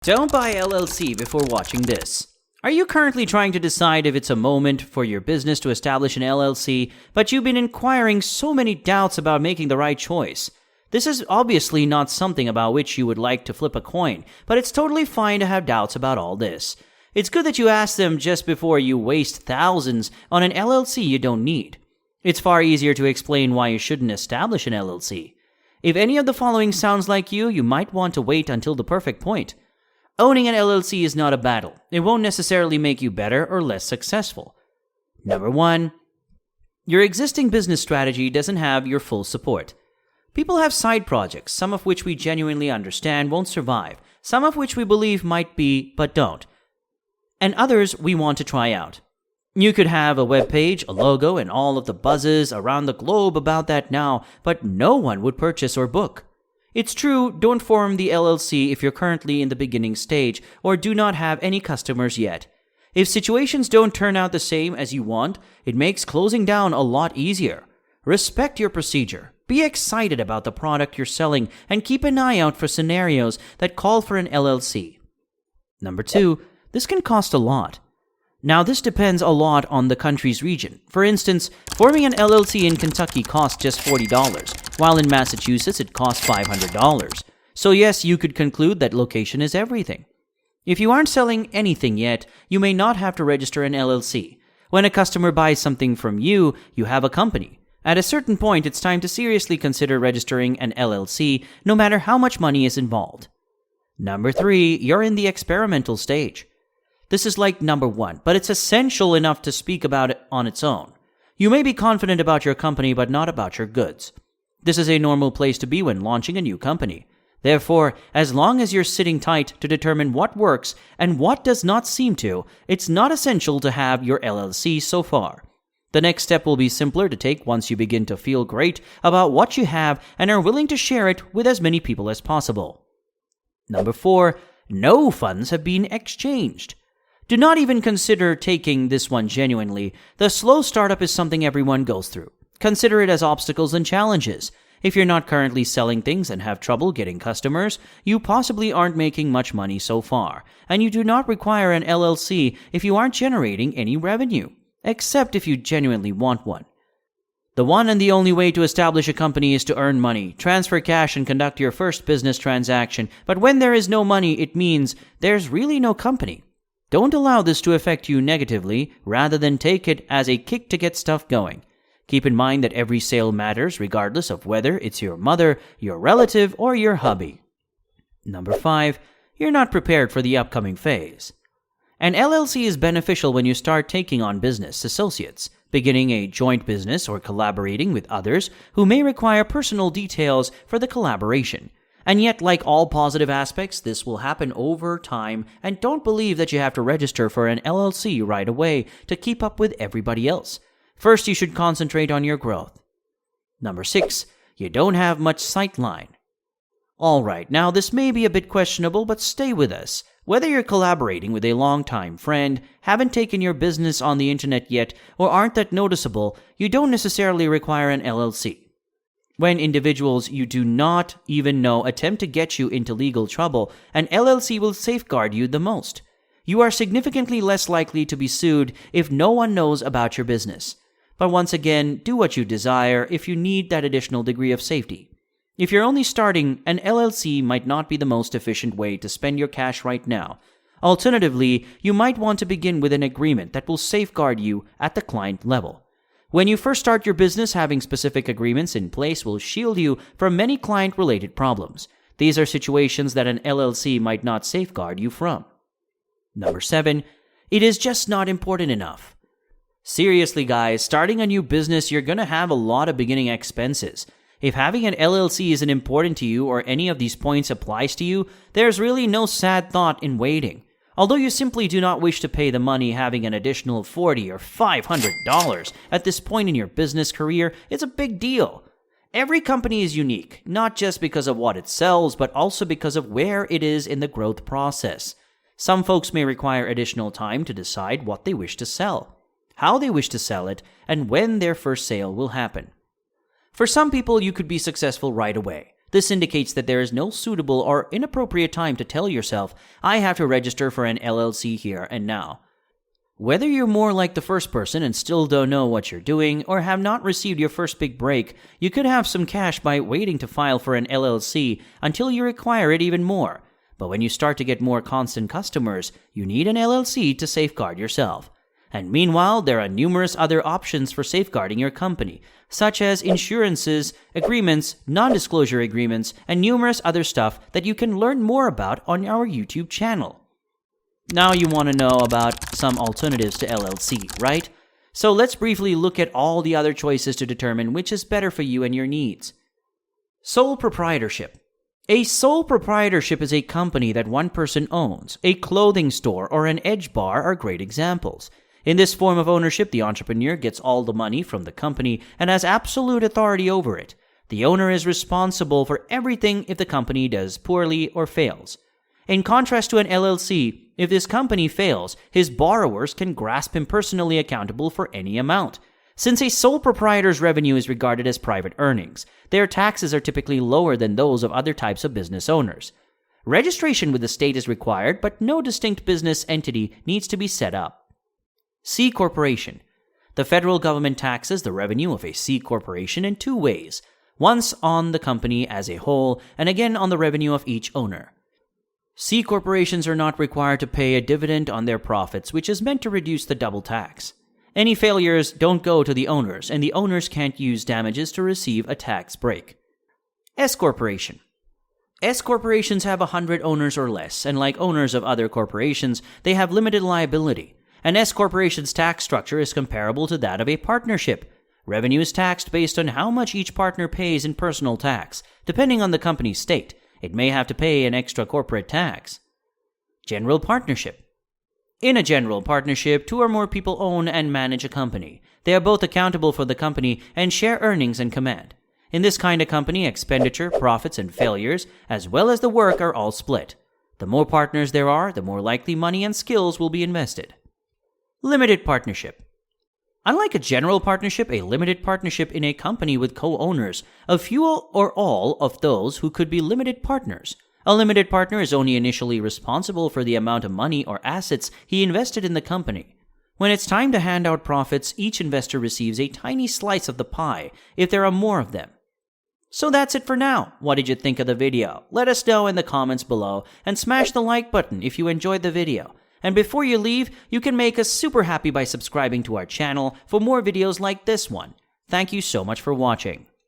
Don't buy LLC before watching this. Are you currently trying to decide if it's a moment for your business to establish an LLC, but you've been inquiring so many doubts about making the right choice? This is obviously not something about which you would like to flip a coin, but it's totally fine to have doubts about all this. It's good that you ask them just before you waste thousands on an LLC you don't need. It's far easier to explain why you shouldn't establish an LLC. If any of the following sounds like you might want to wait until the perfect point. Owning an LLC is not a battle. It won't necessarily make you better or less successful. Number 1. Your existing business strategy doesn't have your full support. People have side projects, some of which we genuinely understand won't survive, some of which we believe might be but don't, and others we want to try out. You could have a web page, a logo, and all of the buzzes around the globe about that now, but no one would purchase or book. It's true, don't form the LLC if you're currently in the beginning stage or do not have any customers yet. If situations don't turn out the same as you want, it makes closing down a lot easier. Respect your procedure. Be excited about the product you're selling and keep an eye out for scenarios that call for an LLC. Number 2, this can cost a lot. Now, this depends a lot on the country's region. For instance, forming an LLC in Kentucky costs just $40, while in Massachusetts it costs $500. So yes, you could conclude that location is everything. If you aren't selling anything yet, you may not have to register an LLC. When a customer buys something from you, you have a company. At a certain point, it's time to seriously consider registering an LLC, no matter how much money is involved. Number 3, you're in the experimental stage. This is like number 1, but it's essential enough to speak about it on its own. You may be confident about your company, but not about your goods. This is a normal place to be when launching a new company. Therefore, as long as you're sitting tight to determine what works and what does not seem to, it's not essential to have your LLC so far. The next step will be simpler to take once you begin to feel great about what you have and are willing to share it with as many people as possible. Number 4, no funds have been exchanged. Do not even consider taking this one genuinely. The slow startup is something everyone goes through. Consider it as obstacles and challenges. If you're not currently selling things and have trouble getting customers, you possibly aren't making much money so far, and you do not require an LLC if you aren't generating any revenue, except if you genuinely want one. The one and the only way to establish a company is to earn money, transfer cash, and conduct your first business transaction. But when there is no money, it means there's really no company. Don't allow this to affect you negatively, rather than take it as a kick to get stuff going. Keep in mind that every sale matters regardless of whether it's your mother, your relative, or your hubby. Number 5, you're not prepared for the upcoming phase. An LLC is beneficial when you start taking on business associates, beginning a joint business or collaborating with others who may require personal details for the collaboration. And yet, like all positive aspects, this will happen over time, and don't believe that you have to register for an LLC right away to keep up with everybody else. First, you should concentrate on your growth. Number 6, you don't have much Sightline. Alright, now this may be a bit questionable, but stay with us. Whether you're collaborating with a longtime friend, haven't taken your business on the internet yet, or aren't that noticeable, you don't necessarily require an LLC. When individuals you do not even know attempt to get you into legal trouble, an LLC will safeguard you the most. You are significantly less likely to be sued if no one knows about your business. But once again, do what you desire if you need that additional degree of safety. If you're only starting, an LLC might not be the most efficient way to spend your cash right now. Alternatively, you might want to begin with an agreement that will safeguard you at the client level. When you first start your business, having specific agreements in place will shield you from many client-related problems. These are situations that an LLC might not safeguard you from. Number 7, it is just not important enough. Seriously, guys, starting a new business, you're going to have a lot of beginning expenses. If having an LLC isn't important to you or any of these points applies to you, there's really no sad thought in waiting. Although you simply do not wish to pay the money, having an additional $40 or $500 at this point in your business career is a big deal. Every company is unique, not just because of what it sells, but also because of where it is in the growth process. Some folks may require additional time to decide what they wish to sell, how they wish to sell it, and when their first sale will happen. For some people, you could be successful right away. This indicates that there is no suitable or inappropriate time to tell yourself, I have to register for an LLC here and now. Whether you're more like the first person and still don't know what you're doing, or have not received your first big break, you could have some cash by waiting to file for an LLC until you require it even more. But when you start to get more constant customers, you need an LLC to safeguard yourself. And meanwhile, there are numerous other options for safeguarding your company, such as insurances, agreements, non-disclosure agreements, and numerous other stuff that you can learn more about on our YouTube channel. Now you want to know about some alternatives to LLC, right? So let's briefly look at all the other choices to determine which is better for you and your needs. Sole proprietorship. A sole proprietorship is a company that one person owns. A clothing store or an edge bar are great examples. In this form of ownership, the entrepreneur gets all the money from the company and has absolute authority over it. The owner is responsible for everything if the company does poorly or fails. In contrast to an LLC, if this company fails, his borrowers can grasp him personally accountable for any amount. Since a sole proprietor's revenue is regarded as private earnings, their taxes are typically lower than those of other types of business owners. Registration with the state is required, but no distinct business entity needs to be set up. C Corporation. The federal government taxes the revenue of a C Corporation in two ways, once on the company as a whole and again on the revenue of each owner. C corporations are not required to pay a dividend on their profits, which is meant to reduce the double tax. Any failures don't go to the owners, and the owners can't use damages to receive a tax break. S corporation. S corporations have 100 owners or less, and like owners of other corporations, they have limited liability. An S corporation's tax structure is comparable to that of a partnership. Revenue is taxed based on how much each partner pays in personal tax, depending on the company's state. It may have to pay an extra corporate tax. General partnership. In a general partnership, 2 or more people own and manage a company. They are both accountable for the company and share earnings and command. In this kind of company, expenditure, profits, and failures, as well as the work, are all split. The more partners there are, the more likely money and skills will be invested. Limited partnership. Unlike a general partnership, a limited partnership in a company with co-owners, a few or all of those who could be limited partners. A limited partner is only initially responsible for the amount of money or assets he invested in the company. When it's time to hand out profits, each investor receives a tiny slice of the pie if there are more of them. So that's it for now. What did you think of the video? Let us know in the comments below and smash the like button if you enjoyed the video. And before you leave, you can make us super happy by subscribing to our channel for more videos like this one. Thank you so much for watching.